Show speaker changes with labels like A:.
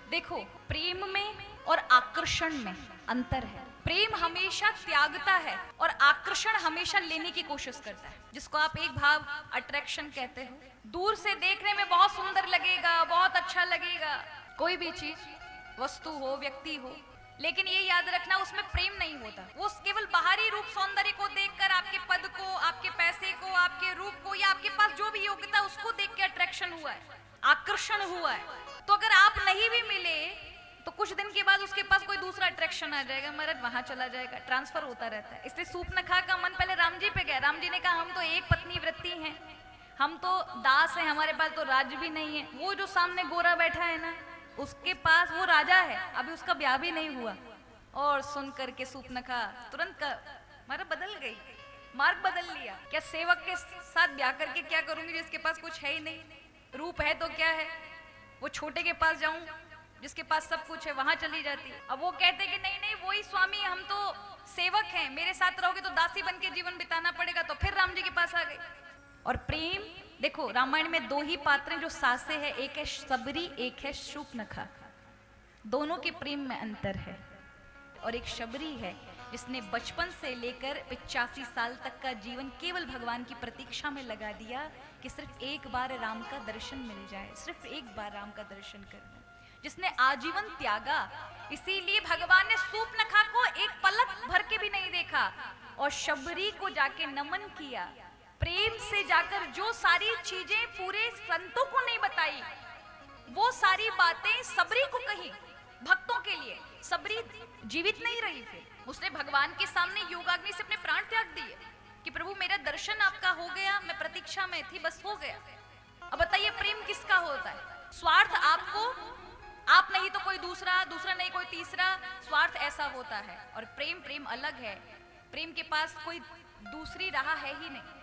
A: देखो, प्रेम में और आकर्षण में अंतर है। प्रेम हमेशा त्यागता है और आकर्षण हमेशा लेने की कोशिश करता है, जिसको आप एक भाव अट्रैक्शन कहते हो। दूर से देखने में बहुत सुंदर लगेगा, बहुत अच्छा लगेगा, कोई भी चीज, वस्तु हो, व्यक्ति हो, लेकिन ये याद रखना उसमें प्रेम नहीं होता। वो केवल बाहरी रूप सौंदर्य को देखकर, आपके पद को, आपके पैसे को, आपके रूप को, या आपके पास जो भी योग्यता उसको देख के अट्रैक्शन हुआ है, आकर्षण हुआ है। तो अगर आप नहीं भी मिले तो कुछ दिन के बाद उसके पास कोई दूसरा अट्रैक्शन आ जाएगा, महाराज वहां चला जाएगा, ट्रांसफर होता रहता है। इसलिए सूर्पनखा का मन पहले राम जी पे गया। राम जी ने कहा हम तो एक पत्नी वृत्ति हैं, हम तो दास हैं, हमारे पास तो राज्य भी नहीं है। वो जो सामने गोरा बैठा है ना, उसके पास वो राजा है, अभी उसका ब्याह भी नहीं हुआ। और सुन करके सूर्पनखा तुरंत मारा बदल गई, मार्ग बदल लिया। क्या सेवक के साथ ब्याह करके क्या करूंगी जिसके पास कुछ है ही नहीं? रूप है तो क्या है, वो छोटे के पास जाऊं जिसके पास सब कुछ है, वहां चली जाती। अब वो कहते कि नहीं नहीं, वही स्वामी, हम तो सेवक हैं, मेरे साथ रहोगे तो दासी बन के जीवन बिताना पड़ेगा। तो फिर राम जी के पास आ गई। और प्रेम, देखो रामायण में दो ही पात्र जो सासे हैं, एक है सबरी, एक है शूर्पनखा। दोनों के प्रेम में अंतर है। और एक शबरी है जिसने बचपन से लेकर 85 साल तक का जीवन केवल भगवान की प्रतीक्षा में लगा दिया कि सिर्फ एक बार राम का दर्शन मिल जाए, सिर्फ एक बार राम का दर्शन करना, जिसने आजीवन त्यागा। इसीलिए भगवान ने सूर्पनखा को एक पलक भर के भी नहीं देखा और शबरी को जाके नमन किया। प्रेम से जाकर जो सारी चीजें पूरे संतों को नहीं बताई, वो सारी बातें सबरी को कही भक्तों के लिए। सबरी जीवित नहीं रही, फिर उसने भगवान के सामने योगाग्नि से अपने प्राण त्याग दिए कि प्रभु मेरा दर्शन आपका हो गया, मैं प्रतीक्षा में थी, बस हो गया। अब बताइए प्रेम किसका होता है? स्वार्थ आपको, आप नहीं तो कोई दूसरा, दूसरा नहीं कोई तीसरा, स्वार्थ ऐसा होता है। और प्रेम, प्रेम अलग है। प्रेम के पास कोई दूसरी राह है ही नहीं।